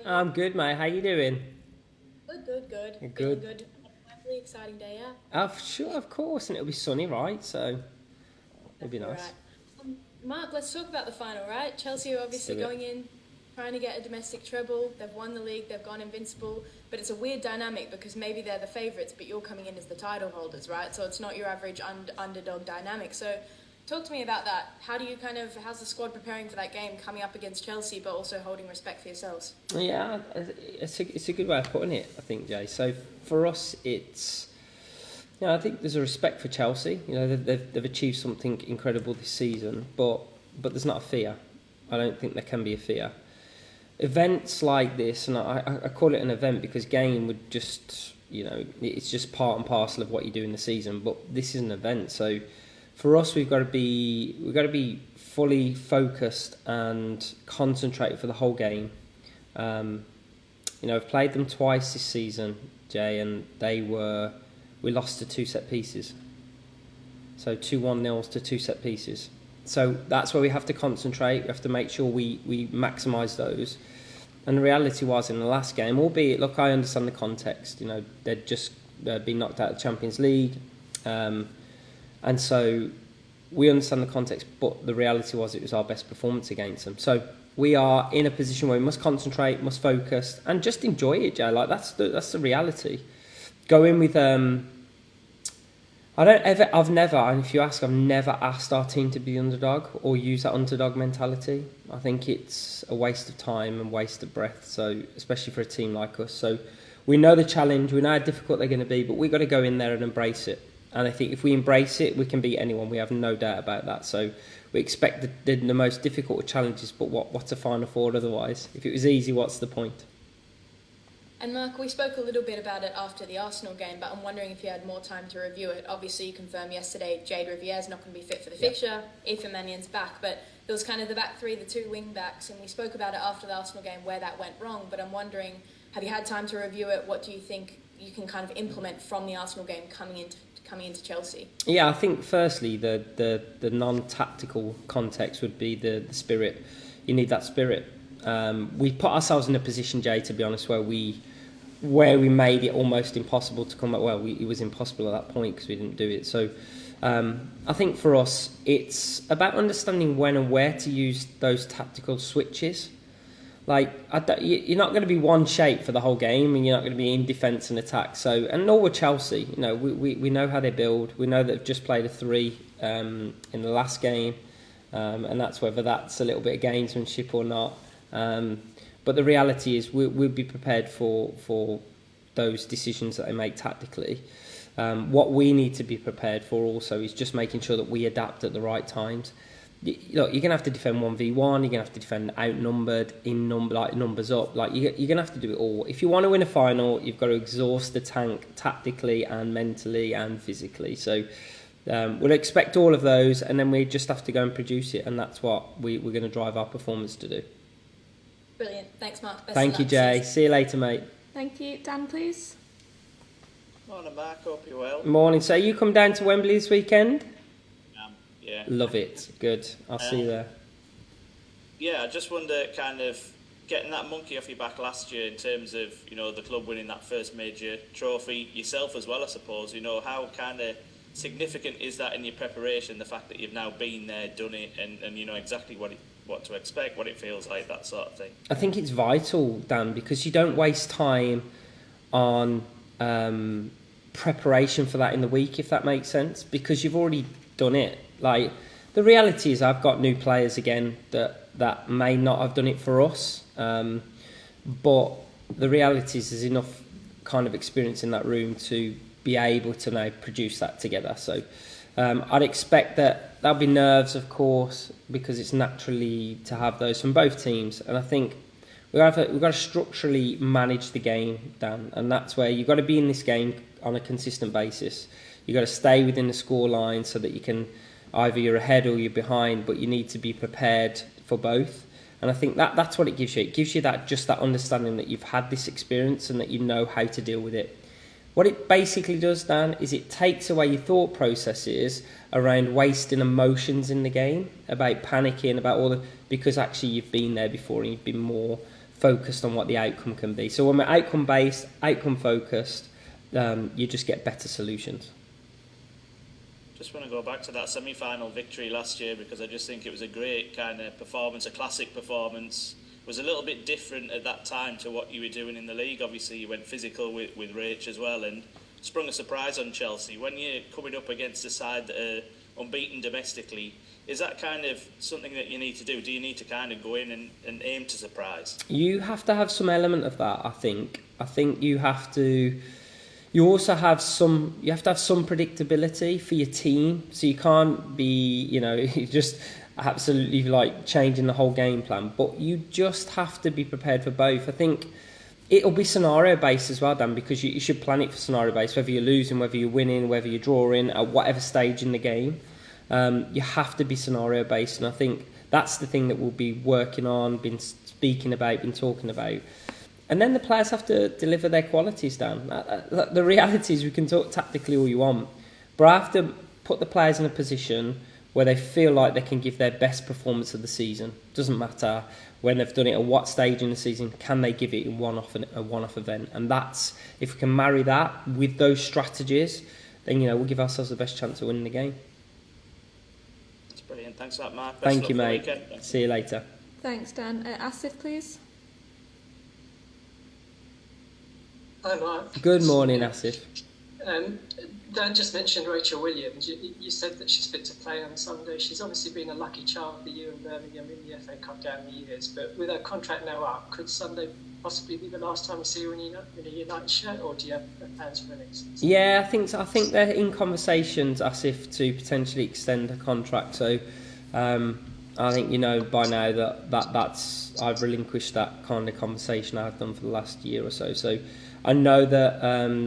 are you? I'm good, mate. How you doing? Good. Good. Feeling good. Wembley, exciting day, yeah? Sure, of course, and it'll be sunny, right? So it'll be Definitely nice. right. Mark, let's talk about the final, right? Chelsea are obviously do it. going in, trying to get a domestic treble. They've won the league, they've gone invincible, but it's a weird dynamic because maybe they're the favourites, but you're coming in as the title holders, right? So it's not your average underdog dynamic. So talk to me about that. How's the squad preparing for that game, coming up against Chelsea, but also holding respect for yourselves? Yeah, it's a good way of putting it, I think, Jay. So for us, it's I think there's a respect for Chelsea. They've achieved something incredible this season, but there's not a fear. I don't think there can be a fear. Events like this, and I call it an event because game would just it's just part and parcel of what you do in the season. But this is an event, so for us we've got to be fully focused and concentrated for the whole game. I've played them twice this season, Jay, and we lost to 2 set pieces. So 2-1-0s to 2 set pieces. So that's where we have to concentrate. We have to make sure we maximise those. And the reality was in the last game, albeit, look, I understand the context. They'd just been knocked out of the Champions League. And so we understand the context, but the reality was it was our best performance against them. So we are in a position where we must concentrate, must focus, and just enjoy it, Jay. Like that's the reality. Go in with I've never, and if you ask, I've never asked our team to be the underdog or use that underdog mentality. I think it's a waste of time and waste of breath. So especially for a team like us. So we know the challenge, we know how difficult they're going to be, but we've got to go in there and embrace it. And I think if we embrace it, we can beat anyone. We have no doubt about that. So we expect the most difficult challenges, but what's a Final Four otherwise? If it was easy, what's the point? And Mark, we spoke a little bit about it after the Arsenal game, but I'm wondering if you had more time to review it. Obviously, you confirmed yesterday Jayde Riviere is not going to be fit for the fixture. Ethan Mannion's back, but there was kind of the back three, the 2 wing backs, and we spoke about it after the Arsenal game where that went wrong. But I'm wondering, have you had time to review it? What do you think you can kind of implement from the Arsenal game coming into Chelsea? Yeah, I think firstly the non-tactical context would be the spirit. You need that spirit. We put ourselves in a position, Jay, to be honest, where we made it almost impossible to come back. Well, it was impossible at that point because we didn't do it. So I think for us, it's about understanding when and where to use those tactical switches. Like, you're not going to be one shape for the whole game, and you're not going to be in defence and attack. So, and nor with Chelsea. We know how they build. We know they've just played a 3 in the last game, and that's whether that's a little bit of gamesmanship or not. But the reality is we'll be prepared for those decisions that they make tactically. What we need to be prepared for also is just making sure that we adapt at the right times. Look, you're going to have to defend 1v1, you're going to have to defend outnumbered, numbers up. Like you're going to have to do it all. If you want to win a final, you've got to exhaust the tank tactically and mentally and physically. So we'll expect all of those, and then we just have to go and produce it, and that's what we're going to drive our performance to do. Brilliant. Thanks, Mark. Thank you, Jay. See you later, mate. Thank you. Dan, please. Morning, Mark. Hope you're well. Morning. So you come down to Wembley this weekend? Yeah. Love it. Good. I'll see you there. Yeah, I just wonder, kind of getting that monkey off your back last year in terms of, the club winning that first major trophy, yourself as well, I suppose. How kind of significant is that in your preparation, the fact that you've now been there, done it, and you know exactly what to expect, what it feels like, that sort of thing? I think it's vital, Dan, because you don't waste time on preparation for that in the week, if that makes sense, because you've already done it. Like, the reality is I've got new players again that may not have done it for us, but the reality is there's enough kind of experience in that room to be able to now produce that together. So I'd expect that there'll be nerves, of course, because it's naturally to have those from both teams. And I think we've got to structurally manage the game, Dan, and that's where you've got to be in this game on a consistent basis. You've got to stay within the score line so that you can, either you're ahead or you're behind, but you need to be prepared for both. And I think that's what it gives you. It gives you that understanding that you've had this experience and that you know how to deal with it. What it basically does, Dan, is it takes away your thought processes around wasting emotions in the game, about panicking, about because actually you've been there before and you've been more focused on what the outcome can be. So when we're outcome based, outcome focused, you just get better solutions. Just want to go back to that semi-final victory last year, because I just think it was a great kind of performance, a classic performance. It was a little bit different at that time to what you were doing in the league. Obviously you went physical with Rach as well, and sprung a surprise on Chelsea. When you're coming up against a side that are unbeaten domestically, is that kind of something that you need to do? Do you need to kind of go in and aim to surprise? You have to have some element of that, I think. I think you have to... You also have some predictability for your team. So you can't be, just absolutely like changing the whole game plan. But you just have to be prepared for both. I think it'll be scenario based as well, Dan, because you should plan it for scenario based, whether you're losing, whether you're winning, whether you're drawing, at whatever stage in the game. You have to be scenario based, and I think that's the thing that we'll be working on, been speaking about, been talking about. And then the players have to deliver their qualities, Dan. The reality is we can talk tactically all you want, but I have to put the players in a position where they feel like they can give their best performance of the season. Doesn't matter when they've done it at what stage in the season, can they give it in a one-off event? And that's, if we can marry that with those strategies, then we'll give ourselves the best chance of winning the game. That's brilliant. Thanks for that, Mark. Thank you, mate. See you later. Thanks, Dan. Asif, please. Hi, Mark. Good morning, Asif. Dan just mentioned Rachel Williams. You said that she's fit to play on Sunday. She's obviously been a lucky child for you and Birmingham in the FA Cup down the years. But with her contract now up, could Sunday possibly be the last time we see her in a United shirt, or do you have plans for the next season? Yeah, I think they're in conversations, Asif, to potentially extend her contract. So I think by now that's I've relinquished that kind of conversation I've done for the last year or so. So I know that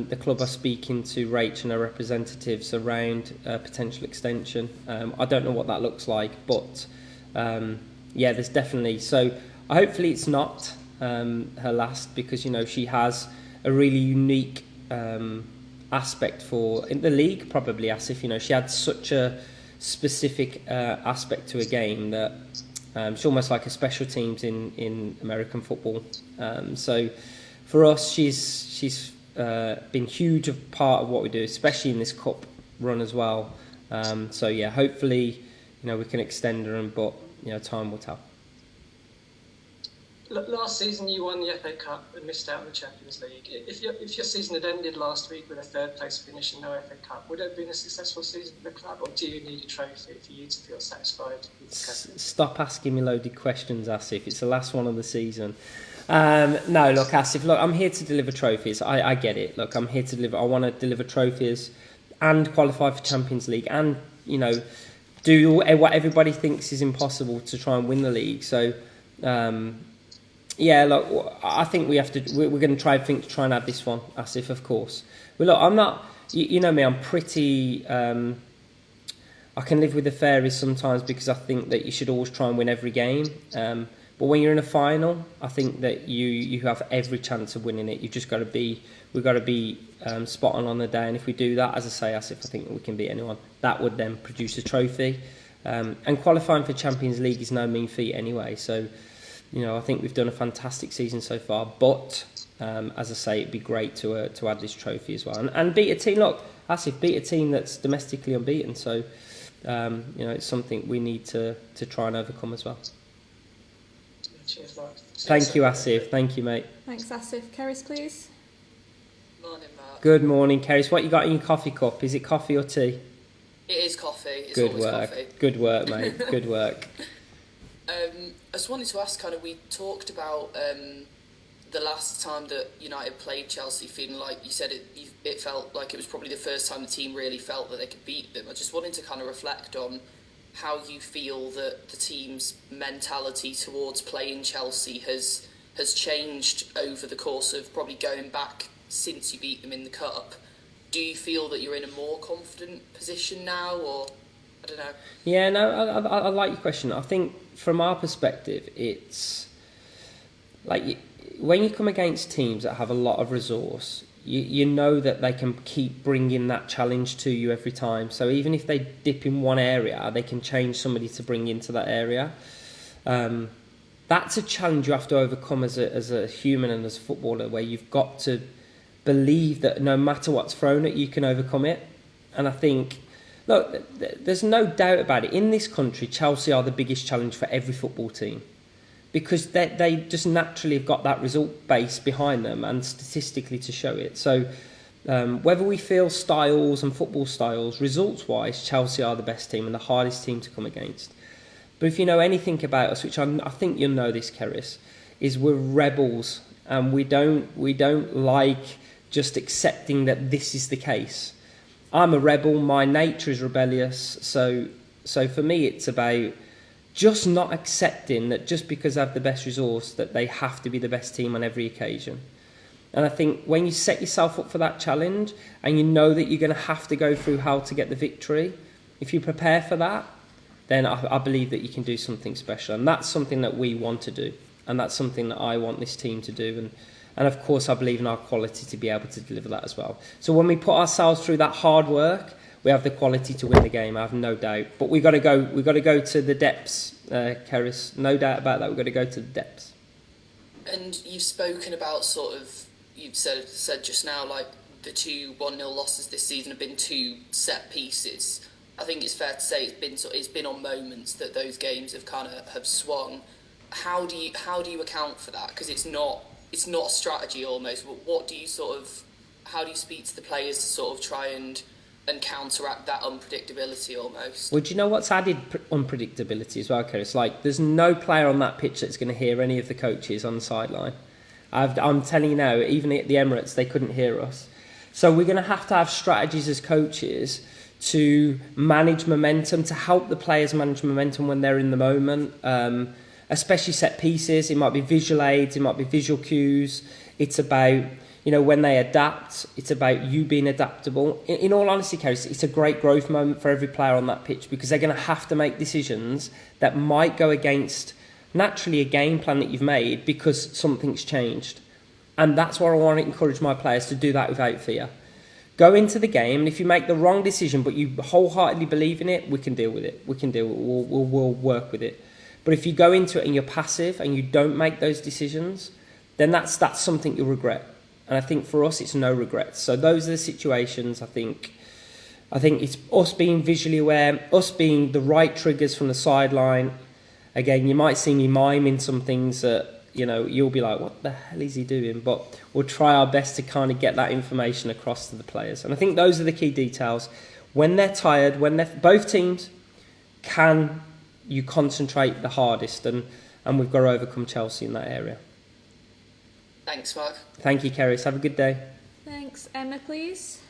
the club are speaking to Rach and her representatives around potential extension. I don't know what that looks like, but there's definitely. So hopefully it's not her last, because she has a really unique aspect in the league, probably, as if she had such a specific aspect to a game that she's almost like a special teams in American football. So for us, she's been huge of part of what we do, especially in this cup run as well. Hopefully, we can extend her, but time will tell. Last season, you won the FA Cup and missed out on the Champions League. If your season had ended last week with a third place finish and no FA Cup, would it have been a successful season for the club, or do you need a trophy for you to feel satisfied with the captain? Stop asking me loaded questions, Asif. It's the last one of the season. No, look, Asif, I'm here to deliver trophies. I get it. Look, I'm here to deliver. I want to deliver trophies and qualify for Champions League, and do what everybody thinks is impossible to try and win the league. So, look, I think we have to. We're going to try and add this one, Asif, of course. But look, I'm not. You know me. I'm pretty. I can live with the fairies sometimes, because I think that you should always try and win every game. But when you're in a final, I think that you have every chance of winning it. You've just got to be. We've got to be spot on the day, and if we do that, as I say, Asif, I think we can beat anyone. That would then produce a trophy, and qualifying for Champions League is no mean feat anyway. So, I think we've done a fantastic season so far. But as I say, it'd be great to add this trophy as well, and beat a team. Look, Asif, beat a team that's domestically unbeaten. So, it's something we need to try and overcome as well. Cheers, Mark. Thank you, Asif. Thank you, mate. Thanks, Asif. Keris, please. Morning, Mark. Good morning, Keris. What you got in your coffee cup? Is it coffee or tea? It is coffee. It's Good always work. coffee. Good work, mate. Good work. I just wanted to ask, we talked about the last time that United played Chelsea, feeling like you said it felt like it was probably the first time the team really felt that they could beat them. I just wanted to kind of reflect on how you feel that the team's mentality towards playing Chelsea has changed over the course of probably going back since you beat them in the Cup. Do you feel that you're in a more confident position now, or I don't know? Yeah, no, I like your question. I think from our perspective, it's like when you come against teams that have a lot of resource, you know that they can keep bringing that challenge to you every time. So even if they dip in one area, they can change somebody to bring into that area. that's a challenge you have to overcome as a human and as a footballer, where you've got to believe that no matter what's thrown at you, you can overcome it. And I think, look, there's no doubt about it. In this country, Chelsea are the biggest challenge for every football team, because they just naturally have got that result base behind them and statistically to show it. So whether we feel styles and football styles, results-wise, Chelsea are the best team and the hardest team to come against. But if you know anything about us, which I think you'll know this, Keris, is we're rebels, and we don't like just accepting that this is the case. I'm a rebel. My nature is rebellious. So for me, it's about just not accepting that just because I have the best resource, that they have to be the best team on every occasion. And I think when you set yourself up for that challenge and you know that you're going to have to go through hell to get the victory, if you prepare for that, then I believe that you can do something special. And that's something that we want to do. And that's something that I want this team to do. And of course, I believe in our quality to be able to deliver that as well. So when we put ourselves through that hard work, we have the quality to win the game, I have no doubt. But we've got to go to the depths, Keris. No doubt about that. We've got to go to the depths. And you've spoken about you've said just now, like the 2 1-0 losses this season have been 2 set pieces. I think it's fair to say it's been on moments that those games have swung. How do you account for that? Because it's not a strategy almost. What do you how do you speak to the players to sort of try and counteract that unpredictability almost? Well, do you know what's added unpredictability as well, Keris? Like, there's no player on that pitch that's going to hear any of the coaches on the sideline. I'm telling you now, even at the Emirates, they couldn't hear us. So we're going to have strategies as coaches to manage momentum, to help the players manage momentum when they're in the moment, especially set pieces. It might be visual aids, it might be visual cues. It's about, when they adapt, it's about you being adaptable. In all honesty, Keris, it's a great growth moment for every player on that pitch, because they're going to have to make decisions that might go against naturally a game plan that you've made because something's changed. And that's why I want to encourage my players to do that without fear. Go into the game, and if you make the wrong decision but you wholeheartedly believe in it, we can deal with it. We'll work with it. But if you go into it and you're passive and you don't make those decisions, then that's something you'll regret. And I think for us, it's no regrets. So those are the situations. I think it's us being visually aware, us being the right triggers from the sideline. Again, you might see me miming some things that, you'll be like, what the hell is he doing? But we'll try our best to kind of get that information across to the players. And I think those are the key details. When they're tired, both teams, can you concentrate the hardest? And we've got to overcome Chelsea in that area. Thanks, Mark. Thank you, Keris. Have a good day. Thanks. Emma, please.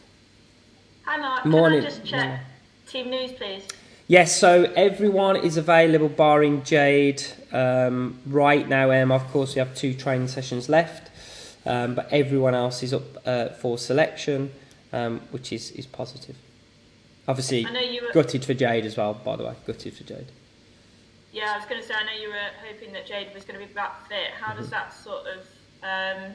Hi, Mark. Morning. Can I just check team news, please? Yes, so everyone is available barring Jayde right now. Of course, we have 2 training sessions left, but everyone else is up for selection, which is positive. Obviously, gutted for Jayde as well, by the way. Gutted for Jayde. Yeah, I was going to say, I know you were hoping that Jayde was going to be back fit. How does that sort of, I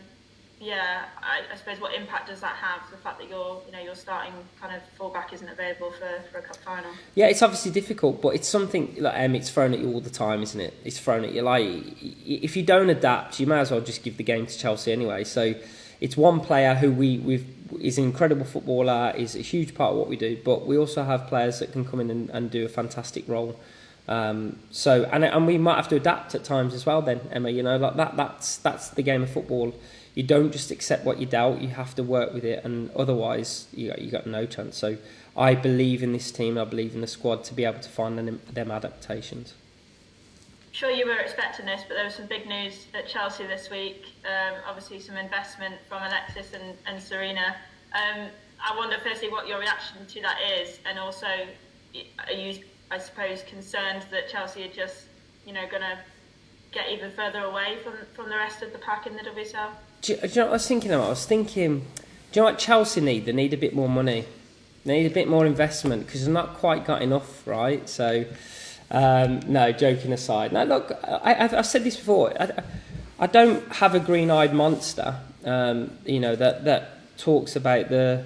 suppose, what impact does that have? The fact that your starting kind of fullback isn't available for a cup final. Yeah, it's obviously difficult, but it's something like it's thrown at you all the time, isn't it? It's thrown at you. Like, if you don't adapt, you may as well just give the game to Chelsea anyway. So it's one player who is an incredible footballer, is a huge part of what we do, but we also have players that can come in and do a fantastic role. And we might have to adapt at times as well. Then, Emma, that's the game of football. You don't just accept what you're dealt. You have to work with it, and otherwise you got no chance. So I believe in this team. I believe in the squad to be able to find them adaptations. Sure, you were expecting this, but there was some big news at Chelsea this week. Obviously, some investment from Alexis and Serena. I wonder, firstly, what your reaction to that is, and also, are you, I suppose, concerned that Chelsea are just, going to get even further away from the rest of the pack in the WSL? Do you know what I was thinking about? I was thinking, do you know what Chelsea need? They need a bit more money. They need a bit more investment because they've not quite got enough, right? So, no, joking aside. Now, look, I've said this before. I don't have a green-eyed monster, that talks about the...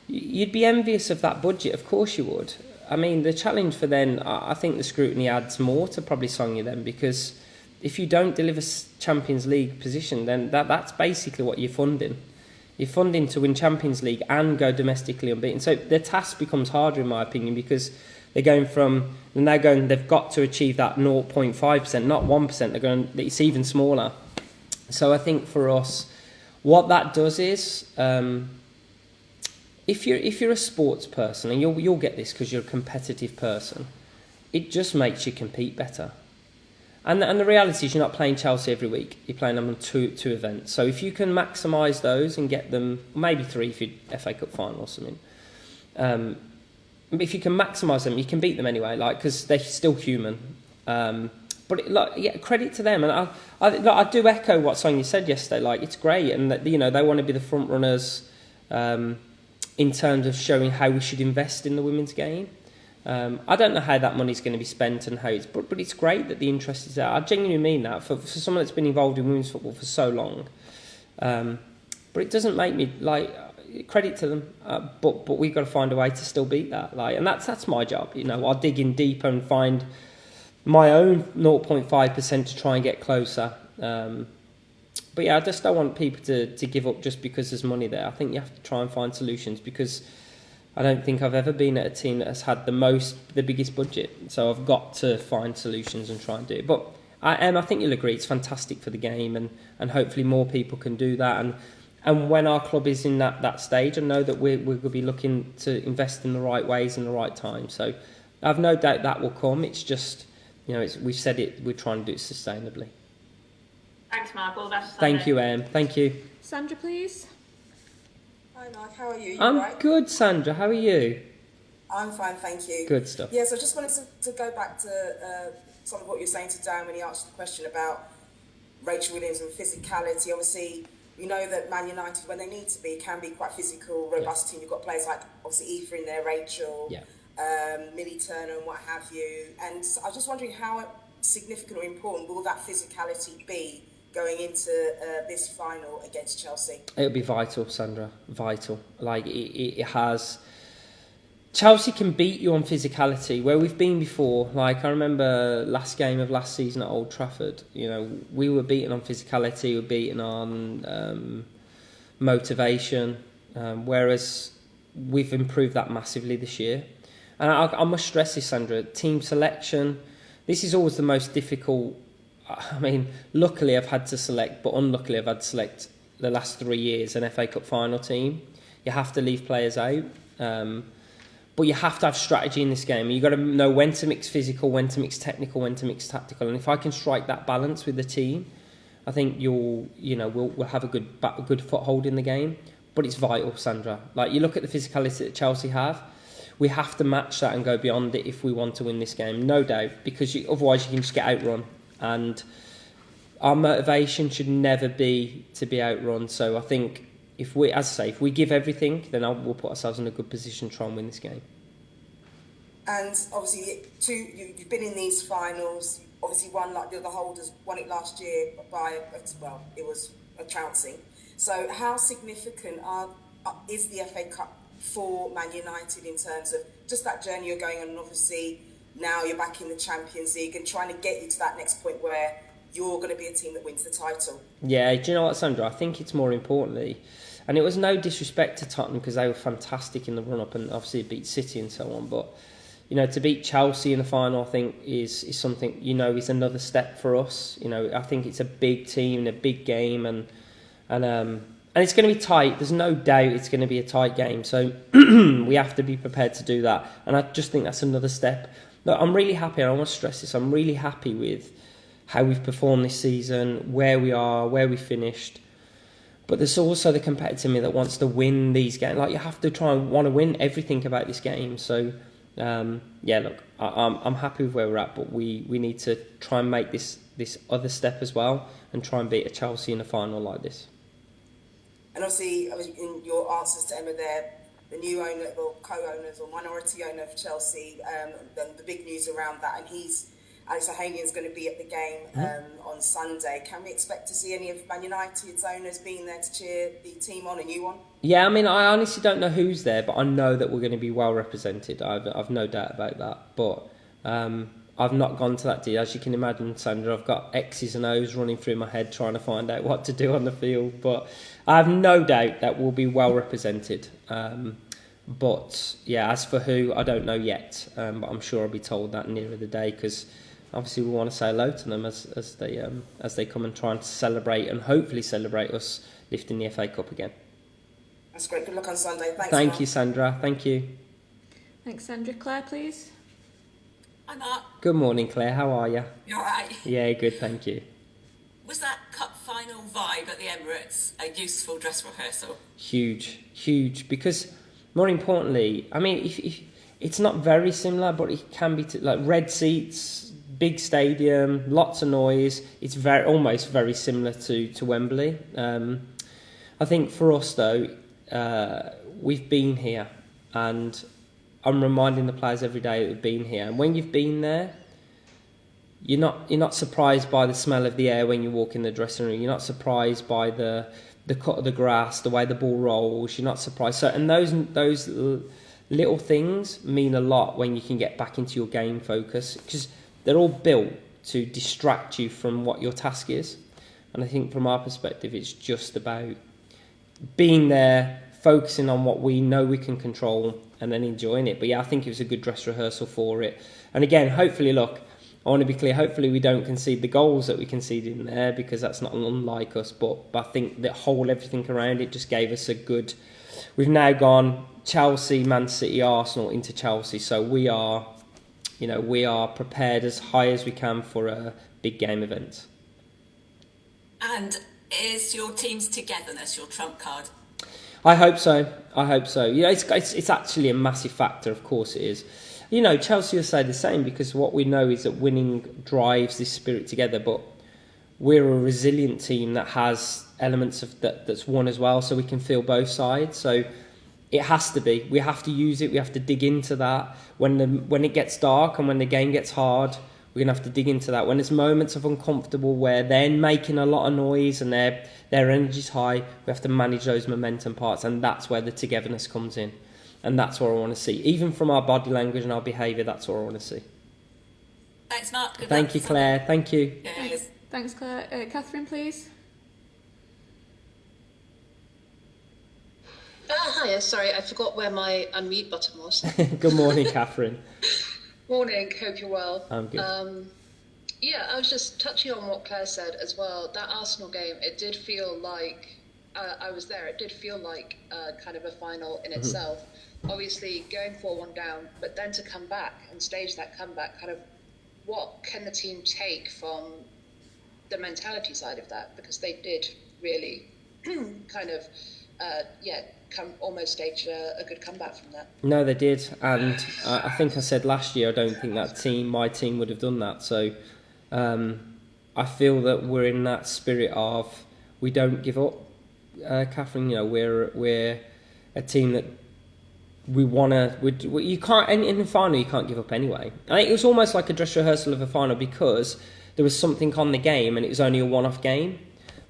You'd be envious of that budget, of course you would. I mean, the challenge for them, I think the scrutiny adds more to probably Sonia then, because if you don't deliver Champions League position, then that's basically what you're funding. You're funding to win Champions League and go domestically unbeaten. So the task becomes harder, in my opinion, because they've got to achieve that 0.5%, not 1%. It's even smaller. So I think for us, what that does is, if you're a sports person, and you'll get this because you're a competitive person, it just makes you compete better. And the reality is you're not playing Chelsea every week. You're playing them on two events. So if you can maximise those and get them, maybe 3 if you're FA Cup final or something. If you can maximise them, you can beat them anyway, because they're still human. But credit to them. And I do echo what Sonia said yesterday. It's great, and that, they want to be the front runners in terms of showing how we should invest in the women's game. I don't know how that money's going to be spent and how but it's great that the interest is there. I genuinely mean that for someone that's been involved in women's football for so long. But it doesn't make me credit to them. But we've got to find a way to still beat that. And that's my job. I'll dig in deep and find my own 0.5% to try and get closer. But yeah, I just don't want people to give up just because there's money there. I think you have to try and find solutions, because I don't think I've ever been at a team that has had the biggest budget. So I've got to find solutions and try and do it. But I think you'll agree, it's fantastic for the game, and hopefully more people can do that. And when our club is in that stage, I know that we're going to be looking to invest in the right ways and the right time. So I have no doubt that will come. It's just, we've said it, we're trying to do it sustainably. Thanks, Mark. All the best. Thank you, Thank you. Sandra, please. Hi Mark, how are you? I'm right? good, Sandra. How are you? I'm fine, thank you. Good stuff. Yes, I just wanted to go back to some of what you were saying to Dan when he asked the question about Rachel Williams and physicality. Obviously, we know that Man United, when they need to be, can be quite physical, robust team. You've got players like, obviously, Aoife in there, Rachel, Millie Turner and what have you. And I was just wondering how significant or important will that physicality be going into this final against Chelsea? It'll be vital, Sandra. Vital. It has. Chelsea can beat you on physicality where we've been before. I remember last game of last season at Old Trafford. We were beaten on physicality. We were beaten on motivation. Whereas we've improved that massively this year. And I must stress this, Sandra. Team selection. This is always the most difficult. I mean, luckily I've had to select, but unluckily I've had to select the last 3 years an FA Cup final team. You have to leave players out, but you have to have strategy in this game. You've got to know when to mix physical, when to mix technical, when to mix tactical. And if I can strike that balance with the team, I think we'll have a good foothold in the game. But it's vital, Sandra. You look at the physicality that Chelsea have. We have to match that and go beyond it if we want to win this game, no doubt, because otherwise you can just get outrun. And our motivation should never be to be outrun. So I think if we give everything, then we'll put ourselves in a good position to try and win this game. And obviously, you've been in these finals. Obviously, won like the other holders won it last year it was a trouncing. So how significant is the FA Cup for Man United in terms of just that journey you're going on, and obviously now you're back in the Champions League and trying to get you to that next point where you're going to be a team that wins the title? Yeah, do you know what, Sandra? I think it's more importantly, and it was no disrespect to Tottenham because they were fantastic in the run-up and obviously beat City and so on, but to beat Chelsea in the final, I think is something, is another step for us. I think it's a big team, a big game, and it's going to be tight. There's no doubt it's going to be a tight game, so we have to be prepared to do that, and I just think that's another step. Look, I'm really happy, and I want to stress this, I'm really happy with how we've performed this season, where we are, where we finished. But there's also the competitor in me that wants to win these games. You have to try and want to win everything about this game. So, look, I'm happy with where we're at, but we need to try and make this other step as well and try and beat a Chelsea in a final like this. And obviously, in your answers to Emma there, the new owner, co-owners or minority owner of Chelsea, the big news around that, and Alex Ohanian's going to be at the game on Sunday. Can we expect to see any of Man United's owners being there to cheer the team on, a new one? Yeah, I mean, I honestly don't know who's there, but I know that we're going to be well represented. I've no doubt about that. But I've not gone to that deal. As you can imagine, Sandra, I've got X's and O's running through my head trying to find out what to do on the field. But I have no doubt that we'll be well represented. But yeah, as for who, I don't know yet. But I'm sure I'll be told that nearer the day, because obviously we want to say hello to them as they come and try and celebrate, and hopefully celebrate us lifting the FA Cup again. That's great. Good luck on Sunday. Thanks. Thank Mark. you, Sandra. Thank you. Thanks, Sandra. Claire, please. Hi, Mark. Good morning, Claire. How are you? You all right? Yeah, good. Thank you. Was that cup final vibe at the Emirates a useful dress rehearsal? Huge. Because more importantly, I mean, if it's not very similar, but it can be like red seats, big stadium, lots of noise. It's almost very similar to Wembley. I think for us though, we've been here, and I'm reminding the players every day that we've been here. And when you've been there, you're not surprised by the smell of the air when you walk in the dressing room. You're not surprised by the cut of the grass, the way the ball rolls. You're not surprised. So, and those little things mean a lot when you can get back into your game focus, because they're all built to distract you from what your task is. And I think from our perspective, it's just about being there, focusing on what we know we can control, and then enjoying it. But yeah, I think it was a good dress rehearsal for it. And again, hopefully, look, I want to be clear, hopefully we don't concede the goals that we conceded in there, because that's not unlike us. But I think the whole, everything around it just gave us a good... We've now gone Chelsea, Man City, Arsenal into Chelsea. So we are prepared as high as we can for a big game event. And is your team's togetherness your trump card? I hope so. Yeah, it's actually a massive factor. Of course it is. You know, Chelsea will say the same, because what we know is that winning drives this spirit together. But we're a resilient team that has elements of that's won as well, so we can feel both sides. So it has to be. We have to use it. We have to dig into that. When it gets dark and when the game gets hard, we're going to have to dig into that. When there's moments of uncomfortable where they're making a lot of noise and their energy's high, we have to manage those momentum parts, and that's where the togetherness comes in. And that's what I want to see. Even from our body language and our behaviour, that's what I want to see. Thanks, Mark. Good Thank you, Claire. Thank you. Yes. Thanks, Claire. Katherine, please. Hiya, sorry, I forgot where my unmute button was. Good morning, Katherine. Morning, hope you're well. I'm good. Yeah, I was just touching on what Claire said as well. That Arsenal game, it did feel like, I was there, it did feel like kind of a final in itself. Obviously, going 4-1 down, but then to come back and stage that comeback, kind of what can the team take from the mentality side of that? Because they did really kind of, almost stage a good comeback from that. No, they did, and I think I said last year I don't think my team would have done that. So I feel that we're in that spirit of we don't give up, Katherine. You know, we're a team that we want to. You can't in the final. You can't give up anyway. I think it was almost like a dress rehearsal of a final, because there was something on the game and it was only a one-off game.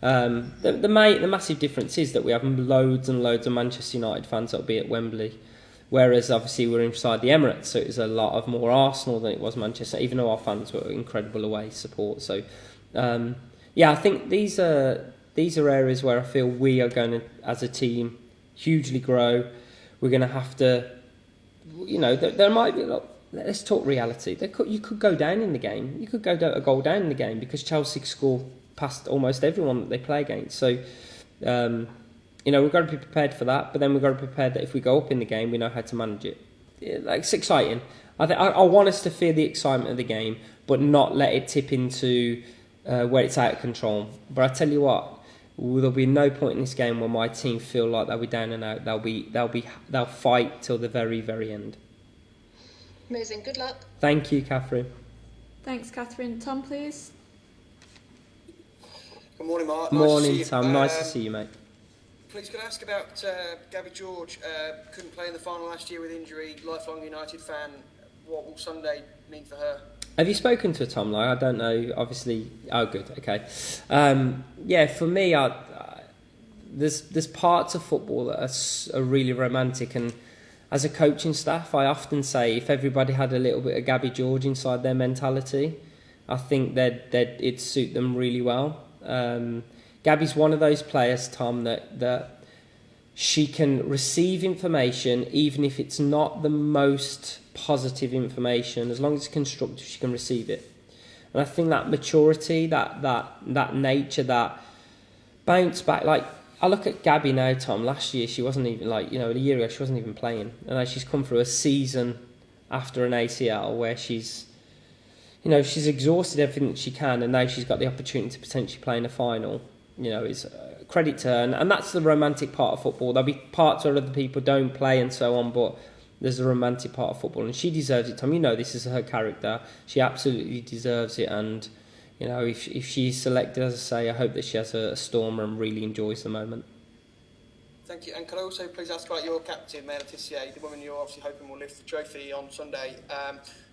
The massive difference is that we have loads and loads of Manchester United fans that'll be at Wembley, whereas obviously we're inside the Emirates, so it was a lot of more Arsenal than it was Manchester, even though our fans were incredible away support. So I think these are areas where I feel we are going to, as a team, hugely grow. We're going to have to, there might be a lot. Let's talk reality. You could go down in the game. You could go a goal down in the game, because Chelsea score past almost everyone that they play against. So, we've got to be prepared for that. But then we've got to be prepared that if we go up in the game, we know how to manage it. It's exciting. I want us to feel the excitement of the game, but not let it tip into where it's out of control. But I tell you what, there'll be no point in this game where my team feel like they'll be down and out. They'll fight till the very, very end. Amazing. Good luck. Thank you, Katherine. Thanks, Katherine. Tom, please. Good morning, Mark. Morning, Tom. Nice to see you, mate. Please, could I ask about Gabby George? Couldn't play in the final last year with injury. Lifelong United fan. What will Sunday mean for her? Have you spoken to her, Tom? I don't know. Obviously. Oh, good. Okay. For me, there's parts of football that are really romantic, and as a coaching staff, I often say if everybody had a little bit of Gabby George inside their mentality, I think it'd suit them really well. Gabby's one of those players, Tom, that she can receive information even if it's not the most positive information. As long as it's constructive, she can receive it. And I think that maturity, that nature, that bounce back, like I look at Gabby now, Tom. Last year she wasn't even a year ago she wasn't even playing, and now she's come through a season after an ACL where she's exhausted everything that she can, and now she's got the opportunity to potentially play in a final. It's credit to her, and that's the romantic part of football. There'll be parts where other people don't play and so on, but there's a romantic part of football, and she deserves it, Tom. This is her character. She absolutely deserves it, and if she's selected, as I say, I hope that she has a stormer and really enjoys the moment. Thank you. And can I also please ask about your captain, Mellissa, the woman you're obviously hoping will lift the trophy on Sunday?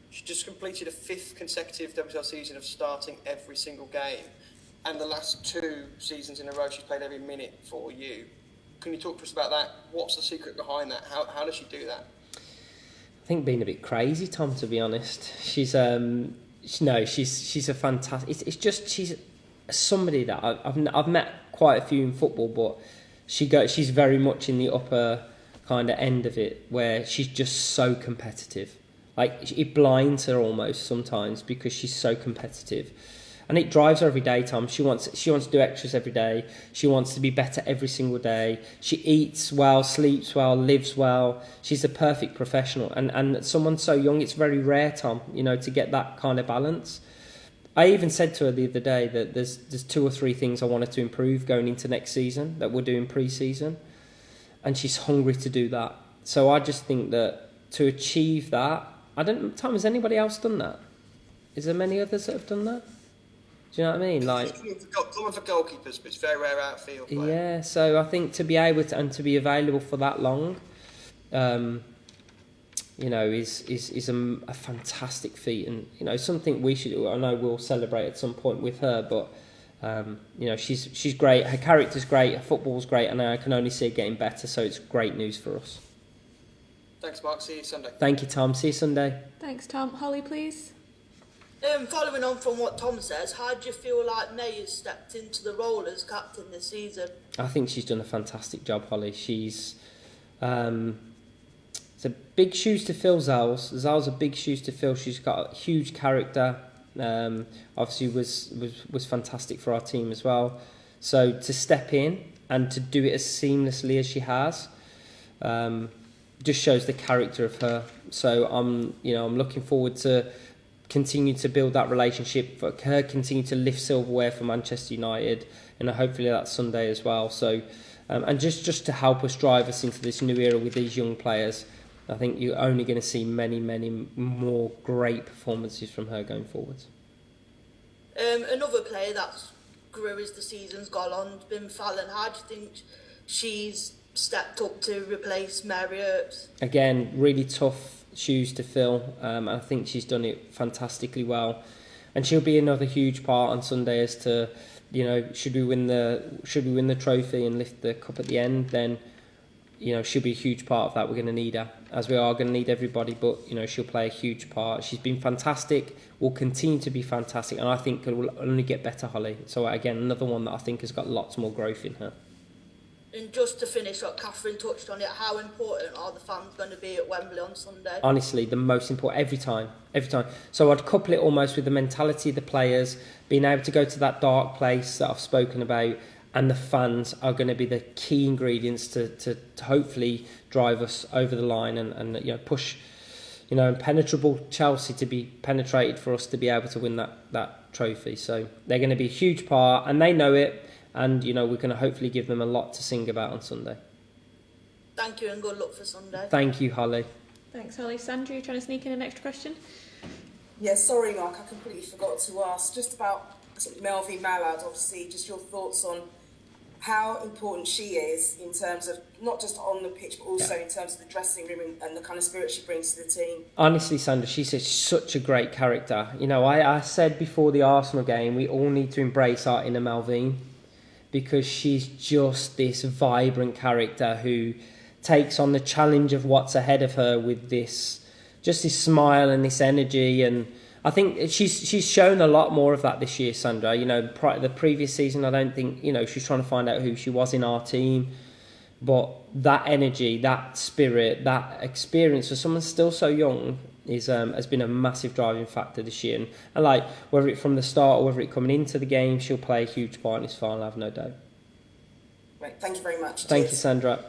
She just completed a 5th consecutive WSL season of starting every single game, and the last 2 seasons in a row she's played every minute for you. Can you talk to us about that? What's the secret behind that? How does she do that? I think being a bit crazy, Tom, to be honest. She's a fantastic. It's just she's somebody that I've met quite a few in football, but she's very much in the upper kind of end of it, where she's just so competitive. Like it blinds her almost sometimes because she's so competitive, and it drives her every day, Tom. She wants to do extras every day. She wants to be better every single day. She eats well, sleeps well, lives well. She's a perfect professional, and someone so young, it's very rare, Tom, to get that kind of balance. I even said to her the other day that there's 2 or 3 things I wanted to improve going into next season that we're doing pre-season, and she's hungry to do that. So I just think that to achieve that, Tom, has anybody else done that? Is there many others that have done that? Do you know what I mean? Like, common for goalkeepers, but it's very rare outfield play. Yeah, so I think to be able to, and to be available for that long, is a fantastic feat, and something we should. I know we'll celebrate at some point with her, but she's great. Her character's great. Her football's great, and I can only see it getting better. So it's great news for us. Thanks, Mark. See you Sunday. Thank you, Tom. See you Sunday. Thanks, Tom. Holly, please. Following on from what Tom says, how do you feel like May has stepped into the role as captain this season? I think she's done a fantastic job, Holly. She's it's a big shoes to fill, Zal's. Zal's a big shoes to fill. She's got a huge character. Obviously was fantastic for our team as well. So to step in and to do it as seamlessly as she has, just shows the character of her. So I'm looking forward to continue to build that relationship, for her continue to lift silverware for Manchester United, and hopefully that's Sunday as well. So and just to help us drive us into this new era with these young players, I think you're only going to see many more great performances from her going forwards. Another player that's grew as the season's gone on has been Fallon. How do you think she's stepped up to replace Mary Earps? Again, really tough shoes to fill. I think she's done it fantastically well, and she'll be another huge part on Sunday as to, should we win the trophy and lift the cup at the end, then she'll be a huge part of that. We're going to need her, as we are going to need everybody, but she'll play a huge part. She's been fantastic, will continue to be fantastic, and I think it will only get better, Holly. So again, another one that I think has got lots more growth in her. And just to finish what Katherine touched on it, how important are the fans going to be at Wembley on Sunday? Honestly, the most important, every time. So I'd couple it almost with the mentality of the players, being able to go to that dark place that I've spoken about, and the fans are going to be the key ingredients to hopefully drive us over the line and push, impenetrable Chelsea to be penetrated for us to be able to win that trophy. So they're going to be a huge part, and they know it. And, we're going to hopefully give them a lot to sing about on Sunday. Thank you and good luck for Sunday. Thank you, Holly. Thanks, Holly. Sandra, you trying to sneak in an extra question? Yeah, sorry, Mark, I completely forgot to ask. Just about Mellissa Malad, obviously, just your thoughts on how important she is in terms of not just on the pitch, but also in terms of the dressing room and the kind of spirit she brings to the team. Honestly, Sandra, she's such a great character. I said before the Arsenal game, we all need to embrace our inner Melvine, because she's just this vibrant character who takes on the challenge of what's ahead of her with this smile and this energy. And I think she's shown a lot more of that this year, Sandra. You know, the previous season, I don't think, you know, she's trying to find out who she was in our team. But that energy, that spirit, that experience for someone still so young has been a massive driving factor this year. And like, whether it from the start or whether it coming into the game, she'll play a huge part in this final, I have no doubt. Right, thank you very much. Thank you, Sandra.